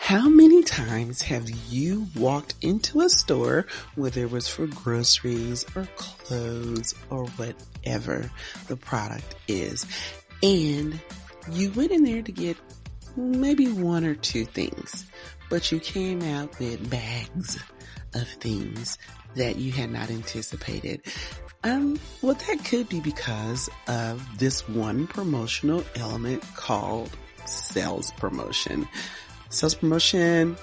How many times have you walked into a store, whether it was for groceries or clothes or whatever the product is, and you went in there to get maybe one or two things, but you came out with bags of things that you had not anticipated? Well, that could be because of this one promotional element called sales promotion. Sales promotion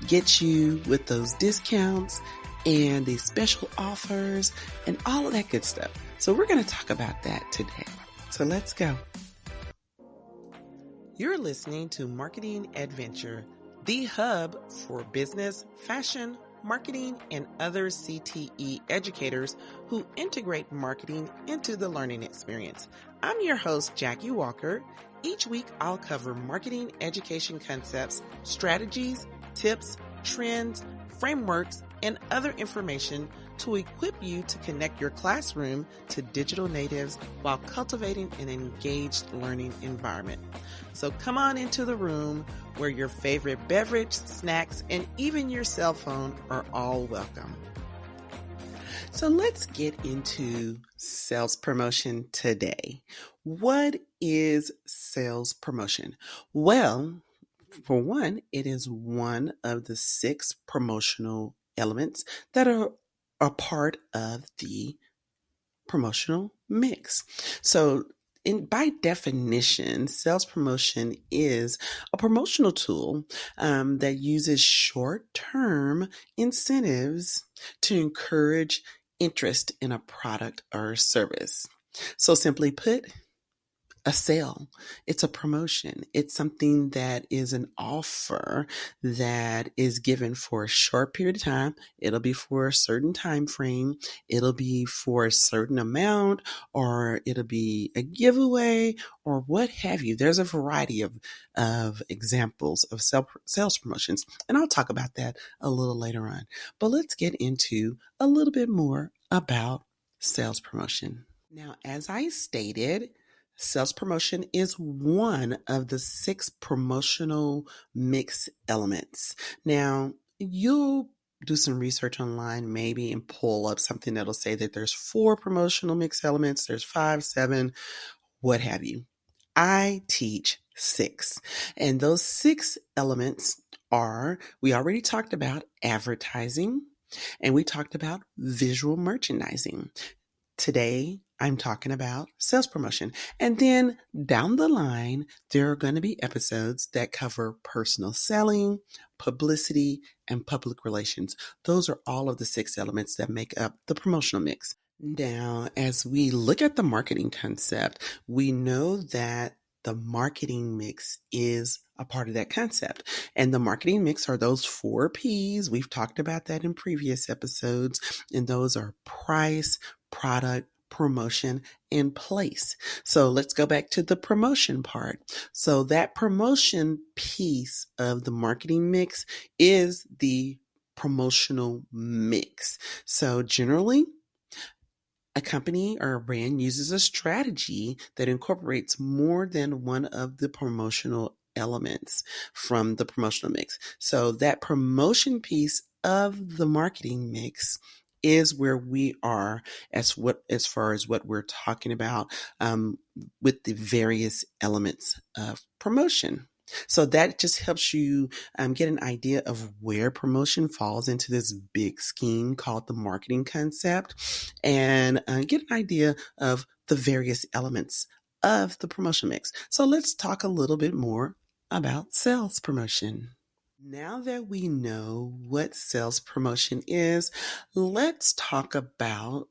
gets you with those discounts and these special offers and all of that good stuff. So we're going to talk about that today. So let's go. You're listening to Marketing Adventure, the hub for business, fashion, marketing, and other CTE educators who integrate marketing into the learning experience. I'm your host, Jackie Walker. Each week, I'll cover marketing education concepts, strategies, tips, trends, frameworks, and other information to equip you to connect your classroom to digital natives while cultivating an engaged learning environment. So come on into the room where your favorite beverage, snacks, and even your cell phone are all welcome. So let's get into sales promotion today. What is sales promotion? Well, for one, it is one of the 6 promotional elements that are a part of the promotional mix. So by definition, sales promotion is a promotional tool that uses short-term incentives to encourage interest in a product or service. So simply put, a sale. It's a promotion. It's something that is an offer that is given for a short period of time. It'll be for a certain time frame. It'll be for a certain amount, or it'll be a giveaway, or what have you. There's a variety of examples of sales promotions, and I'll talk about that a little later on. But let's get into a little bit more about sales promotion. Now, as I stated, sales promotion is one of the 6 promotional mix elements. Now, you'll do some research online maybe and pull up something that'll say that there's 4 promotional mix elements, there's 5, 7, what have you. I teach 6. And those 6 elements are, we already talked about advertising, and we talked about visual merchandising. Today, I'm talking about sales promotion. And then down the line, there are going to be episodes that cover personal selling, publicity, and public relations. Those are all of the 6 elements that make up the promotional mix. Now, as we look at the marketing concept, we know that the marketing mix is a part of that concept. And the marketing mix are those 4 P's. We've talked about that in previous episodes. And those are price, product, promotion, and place. So let's go back to the promotion part. So that promotion piece of the marketing mix is the promotional mix. So generally, a company or a brand uses a strategy that incorporates more than one of the promotional elements from the promotional mix. So that promotion piece of the marketing mix is where we are as far as what we're talking about with the various elements of promotion. So that just helps you get an idea of where promotion falls into this big scheme called the marketing concept, and get an idea of the various elements of the promotion mix. So let's talk a little bit more about sales promotion. Now that we know what sales promotion is, let's talk about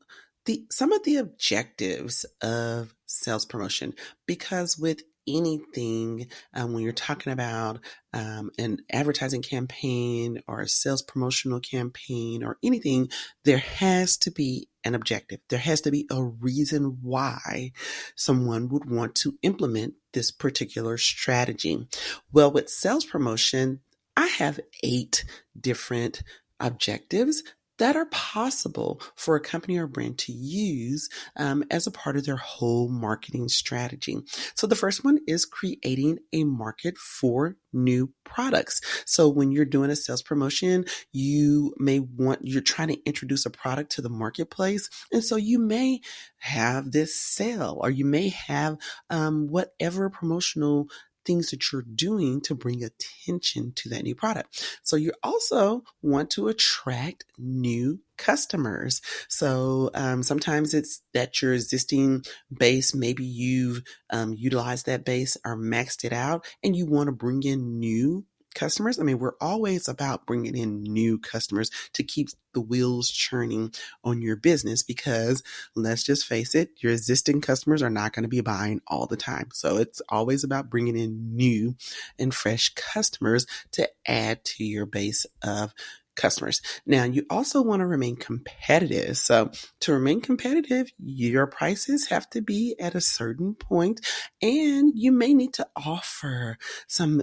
some of the objectives of sales promotion, because with anything, when you're talking about an advertising campaign or a sales promotional campaign or anything, there has to be an objective. There has to be a reason why someone would want to implement this particular strategy. Well, with sales promotion, I have 8 different objectives that are possible for a company or brand to use as a part of their whole marketing strategy. So the first one is creating a market for new products. So when you're doing a sales promotion, you're trying to introduce a product to the marketplace. And so you may have this sale, or you may have whatever promotional things that you're doing to bring attention to that new product. So you also want to attract new customers. So sometimes it's that your existing base, maybe you've utilized that base or maxed it out, and you want to bring in new customers. I mean, we're always about bringing in new customers to keep the wheels churning on your business, because let's just face it, your existing customers are not going to be buying all the time. So it's always about bringing in new and fresh customers to add to your base of customers. Now, you also want to remain competitive. So to remain competitive, your prices have to be at a certain point, and you may need to offer some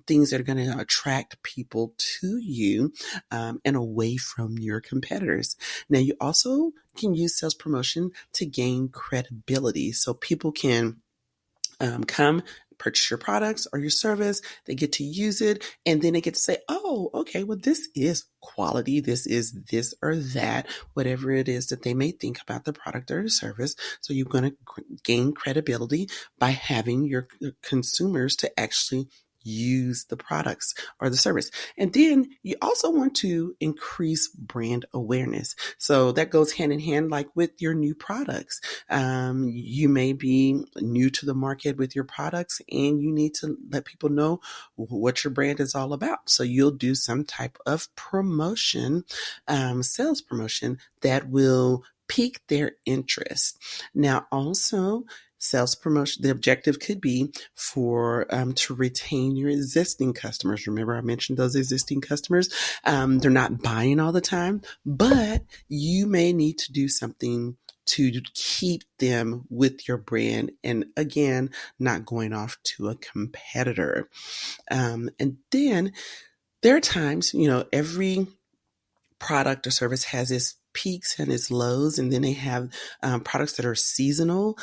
things that are going to attract people to you and away from your competitors. Now, you also can use sales promotion to gain credibility. So people can come purchase your products or your service. They get to use it, and then they get to say, oh, okay, well, this is quality. This is this or that, whatever it is that they may think about the product or the service. So you're going to gain credibility by having your consumers to actually use the products or the service. And then you also want to increase brand awareness. So that goes hand in hand, like with your new products. You may be new to the market with your products, and you need to let people know what your brand is all about. So you'll do some type of promotion, sales promotion that will pique their interest. Now, also, sales promotion, the objective could be for to retain your existing customers. Remember, I mentioned those existing customers. They're not buying all the time, but you may need to do something to keep them with your brand, and again, not going off to a competitor. And then there are times, every product or service has its peaks and its lows, and then they have products that are seasonal.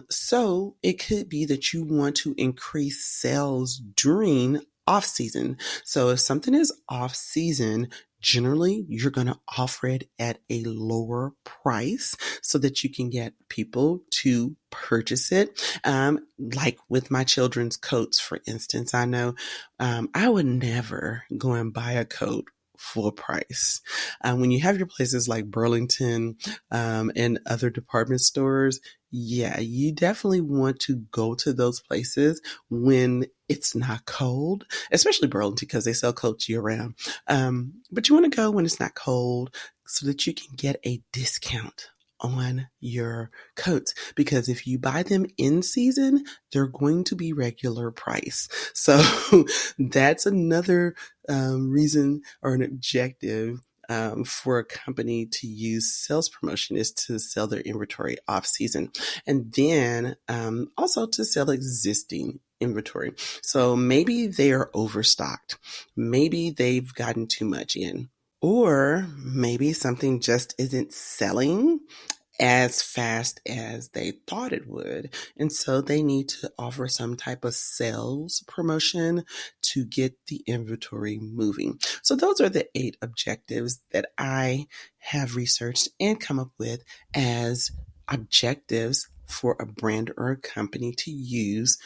So it could be that you want to increase sales during off season. So if something is off season, generally you're going to offer it at a lower price so that you can get people to purchase it. Like with my children's coats, for instance, I know I would never go and buy a coat full price. When you have your places like Burlington and other department stores, yeah, you definitely want to go to those places when it's not cold, especially Burlington because they sell coats year round. But you want to go when it's not cold so that you can get a discount on your coats, because if you buy them in season, they're going to be regular price. So that's another reason or an objective for a company to use sales promotion, is to sell their inventory off season, and then also to sell existing inventory. So maybe they are overstocked. Maybe they've gotten too much in. Or maybe something just isn't selling as fast as they thought it would. And so they need to offer some type of sales promotion to get the inventory moving. So those are the 8 objectives that I have researched and come up with as objectives for a brand or a company to use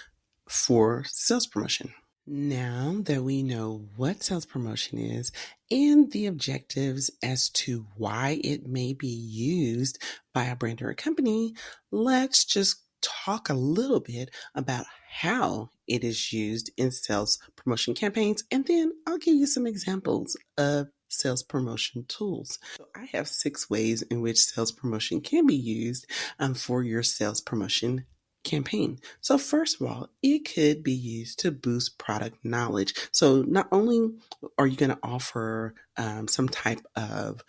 for sales promotion. Now that we know what sales promotion is and the objectives as to why it may be used by a brand or a company, let's just talk a little bit about how it is used in sales promotion campaigns, and then I'll give you some examples of sales promotion tools. So I have 6 ways in which sales promotion can be used for your sales promotion campaign. So first of all, it could be used to boost product knowledge. So not only are you going to offer some type of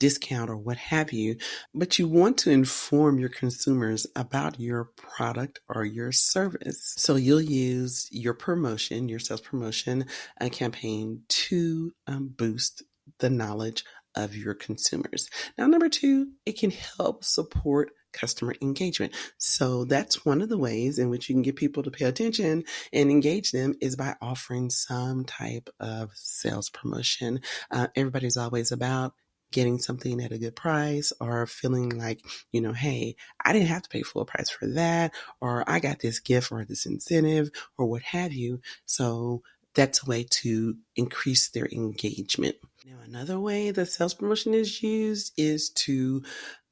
discount or what have you, but you want to inform your consumers about your product or your service. So you'll use your promotion, your sales promotion campaign to boost the knowledge of your consumers. Now, number two, it can help support customer engagement. So that's one of the ways in which you can get people to pay attention and engage them is by offering some type of sales promotion. Everybody's always about getting something at a good price or feeling like, hey, I didn't have to pay full price for that, or I got this gift or this incentive or what have you. So that's a way to increase their engagement. Now, another way that sales promotion is used is to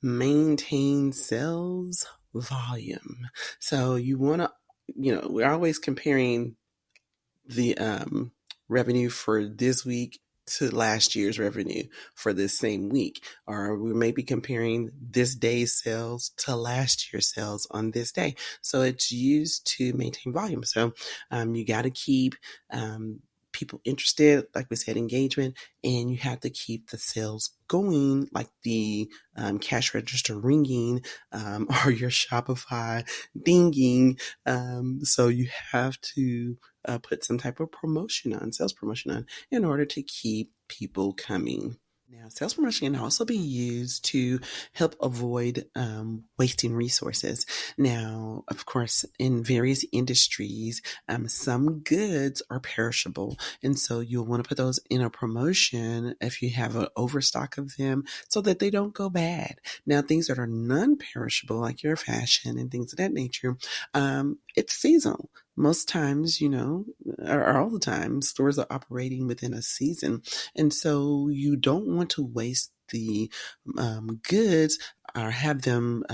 maintain sales volume. So you want to, we're always comparing the revenue for this week to last year's revenue for this same week. Or we may be comparing this day's sales to last year's sales on this day. So it's used to maintain volume. So you got to keep people interested, like we said, engagement, and you have to keep the sales going, like the cash register ringing or your Shopify dinging. So you have to put some type of promotion on, sales promotion on, in order to keep people coming. Now, sales promotion can also be used to help avoid wasting resources. Now, of course, in various industries, some goods are perishable. And so you'll want to put those in a promotion if you have an overstock of them so that they don't go bad. Now, things that are non-perishable, like your fashion and things of that nature, it's seasonal. Most times, or all the time, stores are operating within a season. And so you don't want to waste the goods or have them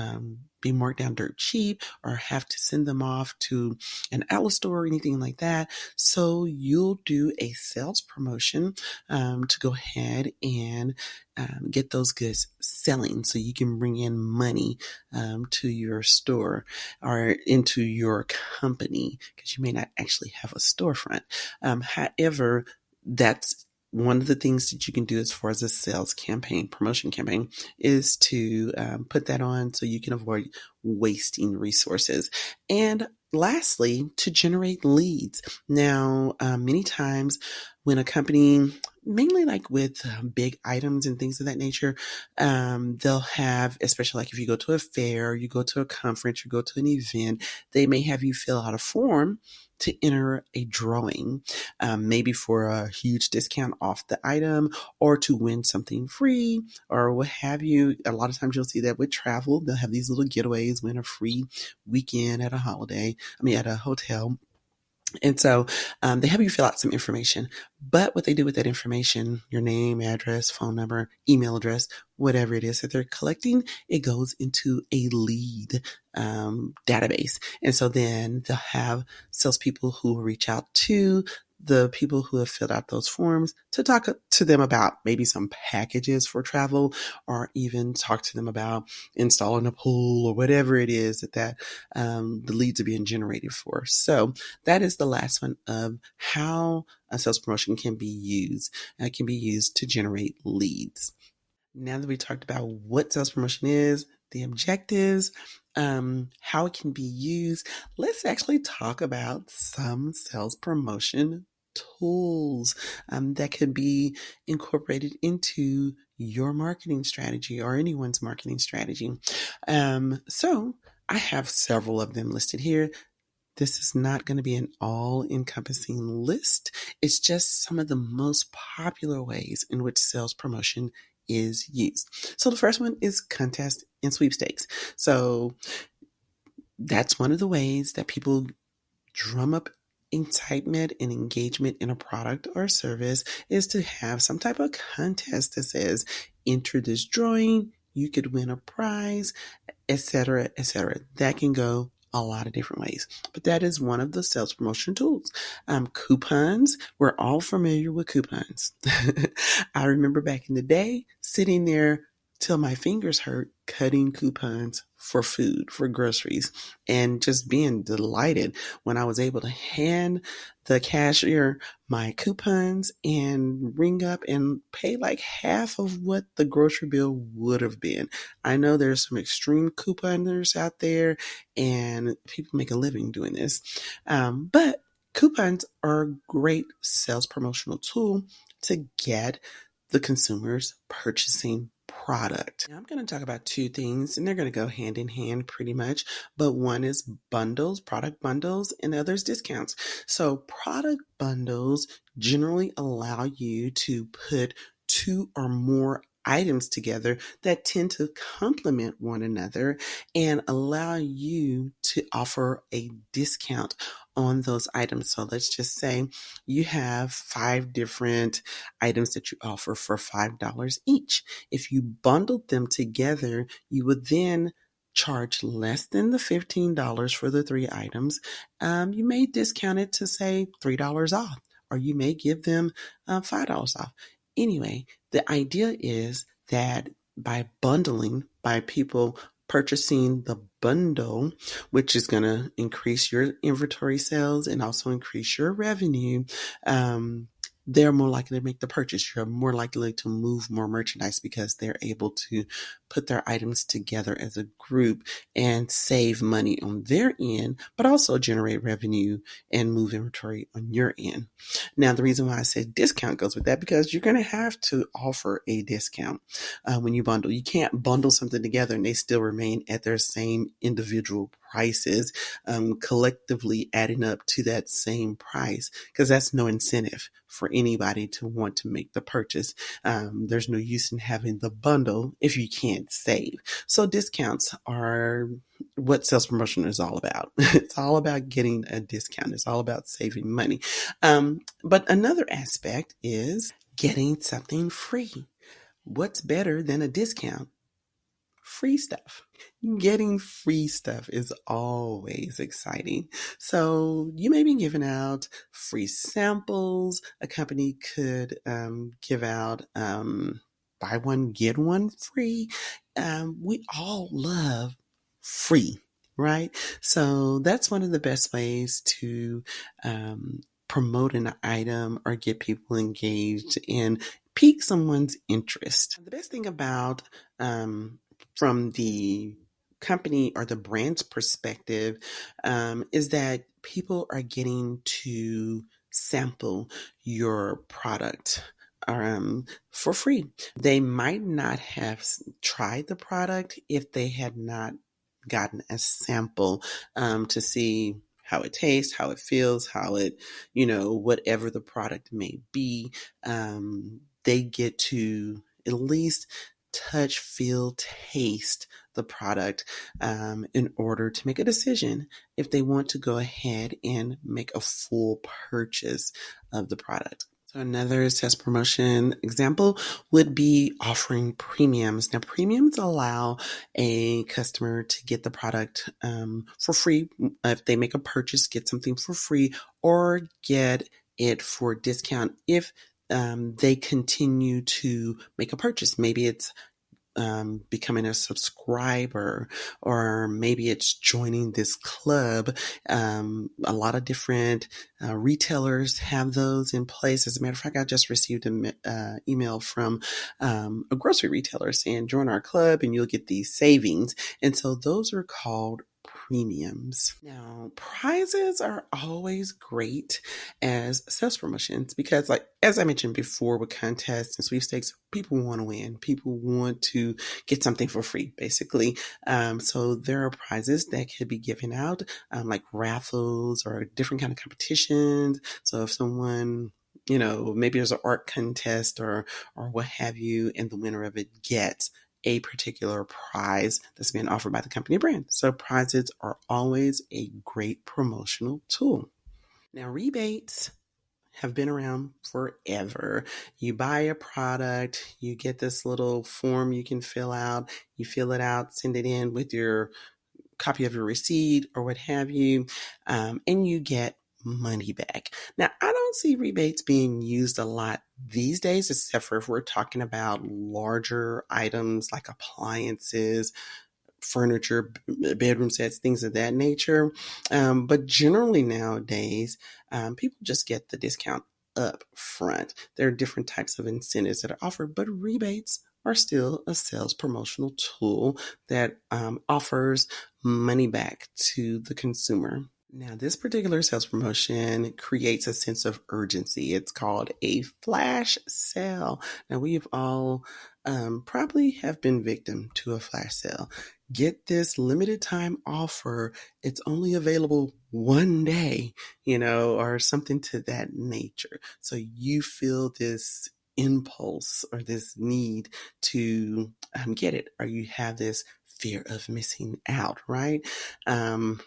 be marked down dirt cheap or have to send them off to an outlet store or anything like that. So you'll do a sales promotion to go ahead and get those goods selling so you can bring in money to your store or into your company because you may not actually have a storefront. However, that's one of the things that you can do as far as a sales campaign, promotion campaign, is to put that on so you can avoid wasting resources. And lastly, to generate leads. Now, many times when a company, mainly like with big items and things of that nature, they'll have, especially like if you go to a fair, you go to a conference, you go to an event, they may have you fill out a form to enter a drawing, maybe for a huge discount off the item or to win something free or what have you. A lot of times you'll see that with travel, they'll have these little getaways, win a free weekend at at a hotel. And so they have you fill out some information. But what they do with that information, your name, address, phone number, email address, whatever it is that they're collecting, it goes into a lead database. And so then they'll have salespeople who will reach out to the people who have filled out those forms to talk to them about maybe some packages for travel or even talk to them about installing a pool or whatever it is that the leads are being generated for. So that is the last one of how a sales promotion can be used. It can be used to generate leads. Now that we talked about what sales promotion is, the objectives, how it can be used, let's actually talk about some sales promotion tools that could be incorporated into your marketing strategy or anyone's marketing strategy. So I have several of them listed here. This is not going to be an all-encompassing list. It's just some of the most popular ways in which sales promotion is used. So the first one is contest and sweepstakes. So that's one of the ways that people drum up excitement and engagement in a product or service is to have some type of contest that says, enter this drawing, you could win a prize, etc., etc. That can go a lot of different ways, but that is one of the sales promotion tools. Coupons, we're all familiar with coupons. I remember back in the day sitting there till my fingers hurt cutting coupons for food, for groceries, and just being delighted when I was able to hand the cashier my coupons and ring up and pay like half of what the grocery bill would have been. I know there's some extreme couponers out there and people make a living doing this. But coupons are a great sales promotional tool to get the consumer's purchasing product. Now, I'm going to talk about two things, and they're going to go hand in hand pretty much. But one is bundles, product bundles, and the other is discounts. So, product bundles generally allow you to put two or more items together that tend to complement one another and allow you to offer a discount on those items. So let's just say you have 5 different items that you offer for $5 each. If you bundled them together, you would then charge less than the $15 for the 3 items. You may discount it to say $3 off, or you may give them $5 off. Anyway, the idea is that by bundling, by people purchasing the bundle, which is going to increase your inventory sales and also increase your revenue, they're more likely to make the purchase. You're more likely to move more merchandise because they're able to put their items together as a group and save money on their end, but also generate revenue and move inventory on your end. Now, the reason why I said discount goes with that because you're going to have to offer a discount when you bundle. You can't bundle something together and they still remain at their same individual prices, collectively adding up to that same price, because that's no incentive for anybody to want to make the purchase. There's no use in having the bundle if you can't save. So discounts are what sales promotion is all about. It's all about getting a discount. It's all about saving money. But another aspect is getting something free. What's better than a discount? Free stuff. Getting free stuff is always exciting. So you may be giving out free samples. A company could give out buy one, get one free. We all love free, right? So that's one of the best ways to promote an item or get people engaged and pique someone's interest. The best thing about from the company or the brand's perspective is that people are getting to sample your product for free. They might not have tried the product if they had not gotten a sample to see how it tastes, how it feels, how it, whatever the product may be. They get to at least touch, feel, taste the product in order to make a decision if they want to go ahead and make a full purchase of the product. So another sales promotion example would be offering premiums. Now, premiums allow a customer to get the product for free. If they make a purchase, get something for free, or get it for discount if they continue to make a purchase. Maybe it's becoming a subscriber, or maybe it's joining this club. A lot of different retailers have those in place. As a matter of fact, I just received an email from a grocery retailer saying, join our club and you'll get these savings. And so those are called premiums. Now, prizes are always great as sales promotions because, like, as I mentioned before, with contests and sweepstakes, people want to win. People want to get something for free, basically. So there are prizes that could be given out, like raffles or different kind of competitions. So if someone, maybe there's an art contest or what have you, and the winner of it gets a particular prize that's being offered by the company brand. So prizes are always a great promotional tool. Now, rebates have been around forever. You buy a product, you get this little form you can fill out, you fill it out, send it in with your copy of your receipt or what have you, and you get money back. Now, I don't see rebates being used a lot these days, except for if we're talking about larger items like appliances, furniture, bedroom sets, things of that nature. But generally nowadays, people just get the discount up front. There are different types of incentives that are offered, but rebates are still a sales promotional tool that offers money back to the consumer. Now, this particular sales promotion creates a sense of urgency. It's called a flash sale. Now, we've all probably have been victim to a flash sale. Get this limited time offer. It's only available one day, or something to that nature. So you feel this impulse or this need to get it, or you have this fear of missing out, right? Um,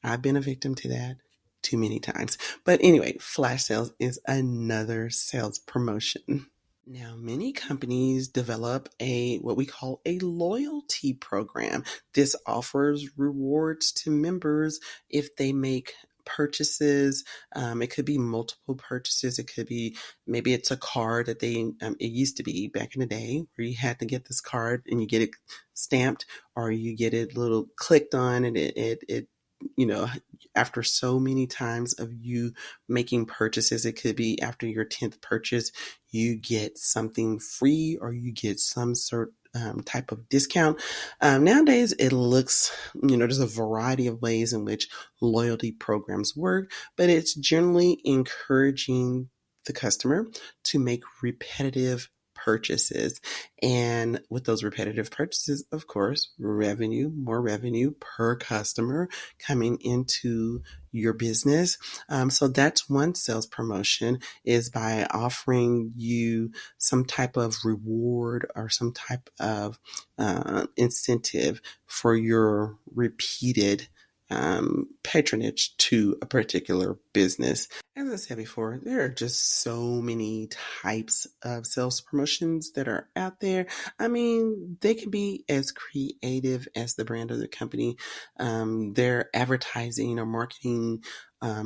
I've been a victim to that too many times. But anyway, flash sales is another sales promotion. Now, many companies develop a what we call a loyalty program. This offers rewards to members if they make purchases. It could be multiple purchases. It could be maybe it's a card that it used to be back in the day where you had to get this card and you get it stamped or you get it little clicked on and it you know, after so many times of you making purchases, it could be after your 10th purchase, you get something free or you get some sort type of discount. Nowadays, it looks, there's a variety of ways in which loyalty programs work, but it's generally encouraging the customer to make repetitive purchases. And with those repetitive purchases, of course, more revenue per customer coming into your business. So that's one sales promotion is by offering you some type of reward or some type of incentive for your repeated patronage to a particular business. As I said before, there are just so many types of sales promotions that are out there. I mean, they can be as creative as the brand of the company their advertising or marketing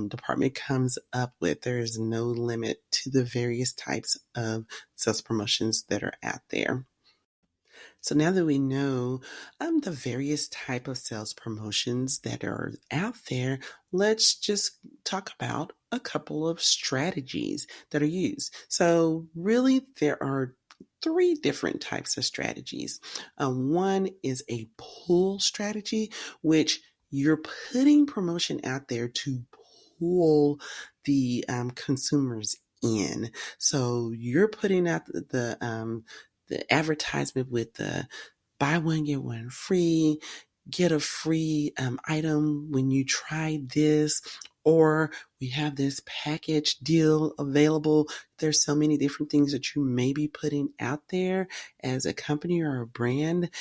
department comes up with. There is no limit to the various types of sales promotions that are out there. So now that we know the various type of sales promotions that are out there, let's just talk about a couple of strategies that are used. So really, there are three different types of strategies. One is a pull strategy, which you're putting promotion out there to pull the consumers in. So you're putting out the advertisement with the buy one, get one free, get a free item when you try this, or we have this package deal available. There's so many different things that you may be putting out there as a company or a brand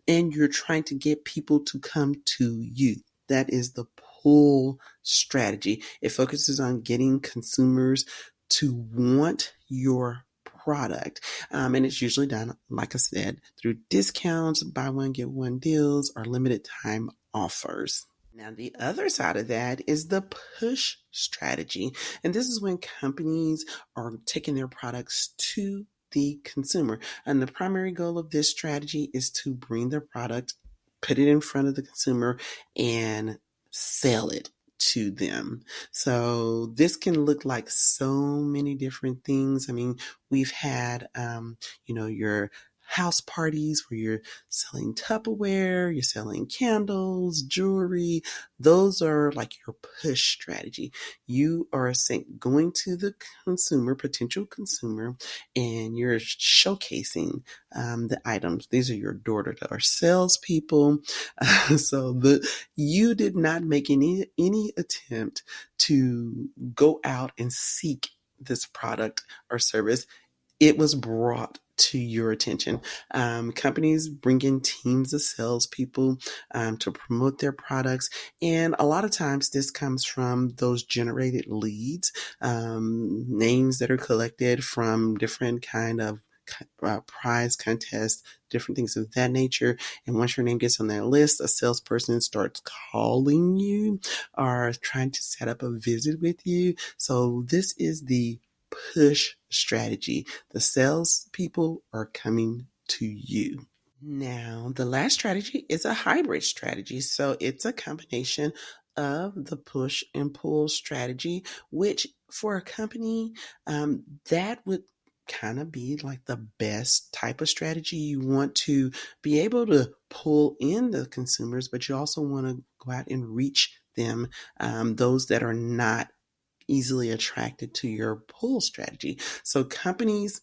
and you're trying to get people to come to you. That is the pull strategy. It focuses on getting consumers to want your product. And it's usually done, like I said, through discounts, buy one, get one deals, or limited time offers. Now, the other side of that is the push strategy. And this is when companies are taking their products to the consumer. And the primary goal of this strategy is to bring their product, put it in front of the consumer, and sell it to them. So this can look like so many different things. I mean, we've had, your house parties where you're selling Tupperware, you're selling candles, jewelry. Those are like your push strategy. You are going to the consumer, potential consumer, and you're showcasing the items. These are your door-to-door salespeople. You did not make any attempt to go out and seek this product or service. It was brought to your attention. Companies bring in teams of salespeople to promote their products, and a lot of times this comes from those generated leads, names that are collected from different kind of prize contests, different things of that nature. And once your name gets on that list, a salesperson starts calling you or trying to set up a visit with you. So this is the push strategy. The salespeople are coming to you. Now, the last strategy is a hybrid strategy. So it's a combination of the push and pull strategy, which for a company, that would kind of be like the best type of strategy. You want to be able to pull in the consumers, but you also want to go out and reach them, those that are not easily attracted to your pull strategy. So companies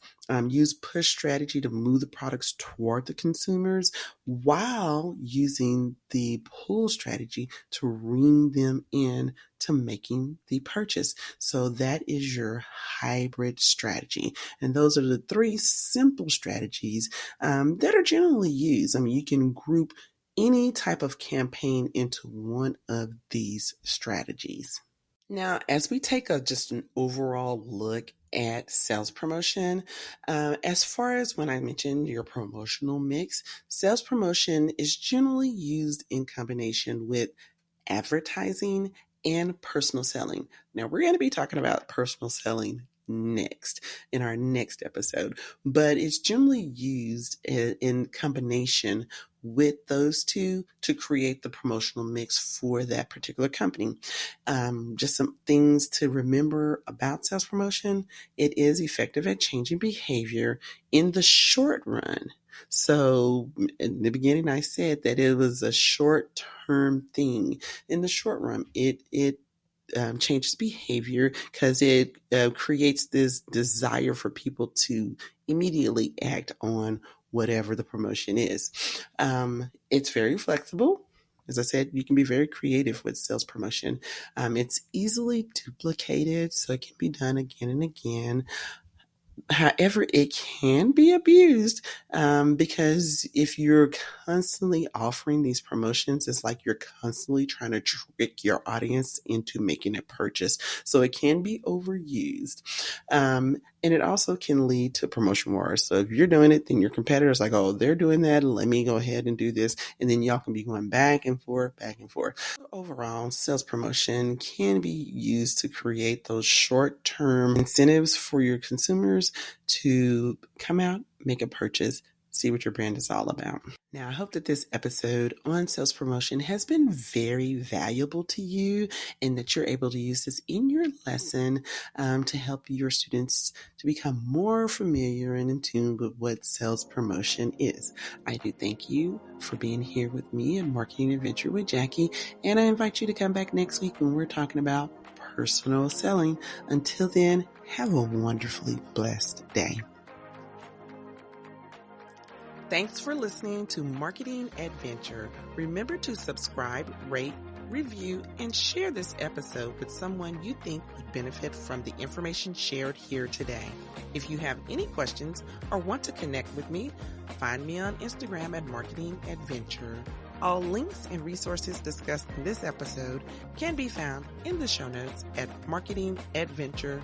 use push strategy to move the products toward the consumers while using the pull strategy to ring them in to making the purchase. So that is your hybrid strategy. And those are the three simple strategies that are generally used. I mean, you can group any type of campaign into one of these strategies. Now, as we take just an overall look at sales promotion, as far as when I mentioned your promotional mix, sales promotion is generally used in combination with advertising and personal selling. Now, we're going to be talking about personal selling next in our next episode, but it's generally used in combination with those two to create the promotional mix for that particular company. Just some things to remember about sales promotion. It is effective at changing behavior in the short run. So in the beginning, I said that it was a short-term thing. In the short run, it changes behavior because it creates this desire for people to immediately act on whatever the promotion is. It's very flexible. As I said, you can be very creative with sales promotion. It's easily duplicated, so it can be done again and again. However, it can be abused because if you're constantly offering these promotions, it's like you're constantly trying to trick your audience into making a purchase. So it can be overused. And it also can lead to promotion wars. So if you're doing it, then your competitor's like, oh, they're doing that. Let me go ahead and do this. And then y'all can be going back and forth, back and forth. Overall, sales promotion can be used to create those short-term incentives for your consumers to come out, make a purchase, see what your brand is all about. Now, I hope that this episode on sales promotion has been very valuable to you and that you're able to use this in your lesson to help your students to become more familiar and in tune with what sales promotion is. I do thank you for being here with me in Marketing Adventure with Jackie, and I invite you to come back next week when we're talking about personal selling. Until then, have a wonderfully blessed day. Thanks for listening to Marketing Adventure. Remember to subscribe, rate, review, and share this episode with someone you think would benefit from the information shared here today. If you have any questions or want to connect with me, find me on Instagram at Marketing Adventure. All links and resources discussed in this episode can be found in the show notes at marketingadventure.com.